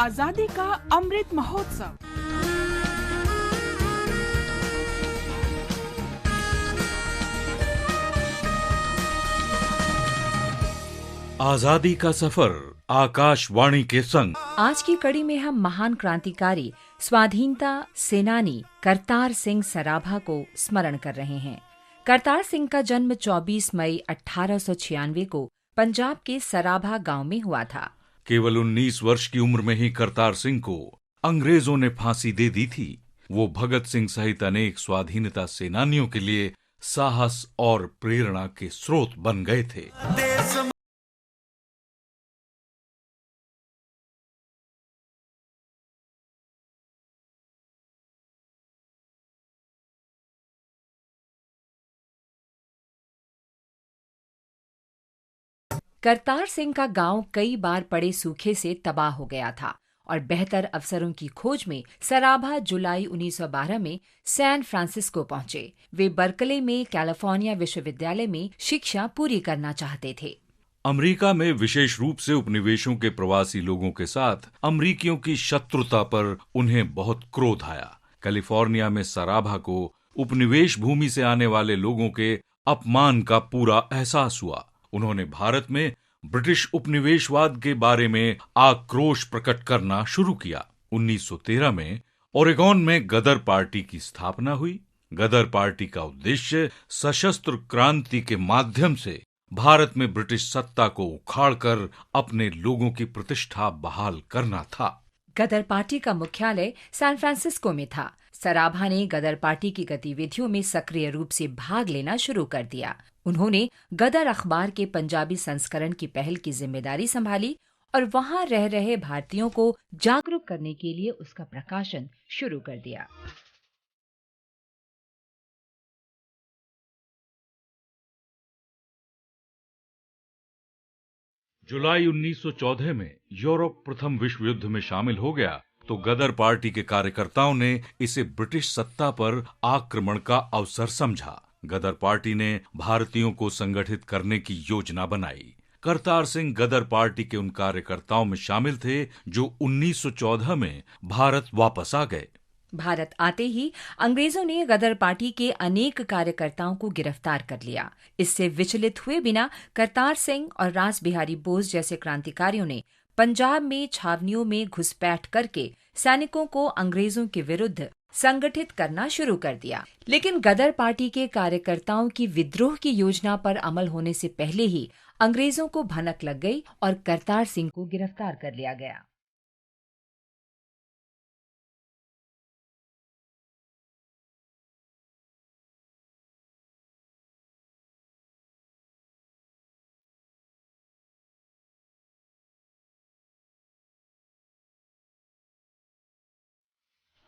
आजादी का अमृत महोत्सव। आजादी का सफर आकाशवाणी के संग। आज की कड़ी में हम महान क्रांतिकारी स्वाधीनता सेनानी करतार सिंह सराभा को स्मरण कर रहे हैं। करतार सिंह का जन्म 24 मई 1896 को पंजाब के सराभा गांव में हुआ था। केवल 19 वर्ष की उम्र में ही करतार सिंह को अंग्रेजों ने फांसी दे दी थी। वो भगत सिंह सहित अनेक स्वाधीनता सेनानियों के लिए साहस और प्रेरणा के स्रोत बन गए थे। करतार सिंह का गांव कई बार पड़े सूखे से तबाह हो गया था और बेहतर अवसरों की खोज में सराभा जुलाई 1912 में सैन फ्रांसिस्को पहुंचे। वे बर्कले में कैलिफोर्निया विश्वविद्यालय में शिक्षा पूरी करना चाहते थे। अमेरिका में विशेष रूप से उपनिवेशों के प्रवासी लोगों के साथ अमेरिकियों की शत्रुता पर उन्हें बहुत क्रोध आया। कैलिफोर्निया में सराभा को उपनिवेश भूमि से आने वाले लोगों के अपमान का पूरा एहसास हुआ। उन्होंने भारत में ब्रिटिश उपनिवेशवाद के बारे में आक्रोश प्रकट करना शुरू किया। 1913 में ओरेगोन में गदर पार्टी की स्थापना हुई। गदर पार्टी का उद्देश्य सशस्त्र क्रांति के माध्यम से भारत में ब्रिटिश सत्ता को उखाड़कर अपने लोगों की प्रतिष्ठा बहाल करना था। गदर पार्टी का मुख्यालय सैन फ्रांसिस्को में था। सराभा ने गदर पार्टी की गतिविधियों में सक्रिय रूप से भाग लेना शुरू कर दिया। उन्होंने गदर अखबार के पंजाबी संस्करण की पहल की जिम्मेदारी संभाली और वहां रह रहे भारतीयों को जागरूक करने के लिए उसका प्रकाशन शुरू कर दिया। जुलाई 1914 में यूरोप प्रथम विश्व युद्ध में शामिल हो गया तो गदर पार्टी के कार्यकर्ताओं ने इसे ब्रिटिश सत्ता पर आक्रमण का अवसर समझा। गदर पार्टी ने भारतीयों को संगठित करने की योजना बनाई। करतार सिंह गदर पार्टी के उन कार्यकर्ताओं में शामिल थे जो 1914 में भारत वापस आ गए। भारत आते ही अंग्रेजों ने गदर पार्टी के अनेक कार्यकर्ताओं को गिरफ्तार कर लिया। इससे विचलित हुए बिना करतार सिंह और रास बिहारी बोस जैसे क्रांतिकारियों ने पंजाब में छावनियों में घुसपैठ करके सैनिकों को अंग्रेजों के विरुद्ध संगठित करना शुरू कर दिया। लेकिन गदर पार्टी के कार्यकर्ताओं की विद्रोह की योजना पर अमल होने से पहले ही अंग्रेजों को भनक लग गई और करतार सिंह को गिरफ्तार कर लिया गया।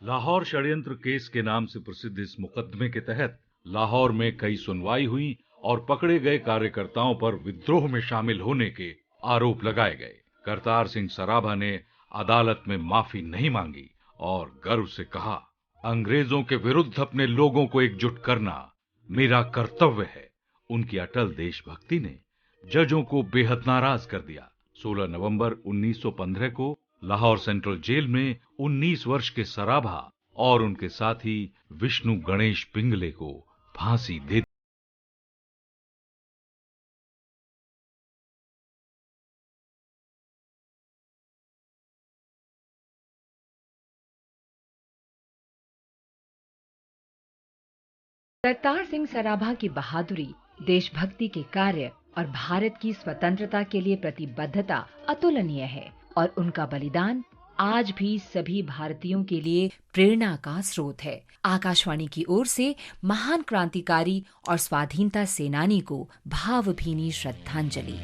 लाहौर षड्यंत्र केस के नाम से प्रसिद्ध इस मुकदमे के तहत लाहौर में कई सुनवाई हुई और पकड़े गए कार्यकर्ताओं पर विद्रोह में शामिल होने के आरोप लगाए गए। करतार सिंह सराभा ने अदालत में माफी नहीं मांगी और गर्व से कहा, अंग्रेजों के विरुद्ध अपने लोगों को एकजुट करना मेरा कर्तव्य है। उनकी अटल देशभक्ति ने जजों को बेहद नाराज कर दिया। 16 नवंबर 1915 को लाहौर सेंट्रल जेल में 19 वर्ष के सराभा और उनके साथी विष्णु गणेश पिंगले को फांसी दे दी। करतार सिंह सराभा की बहादुरी, देशभक्ति के कार्य और भारत की स्वतंत्रता के लिए प्रतिबद्धता अतुलनीय है और उनका बलिदान आज भी सभी भारतीयों के लिए प्रेरणा का स्रोत है। आकाशवाणी की ओर से महान क्रांतिकारी और स्वाधीनता सेनानी को भावभीनी श्रद्धांजलि।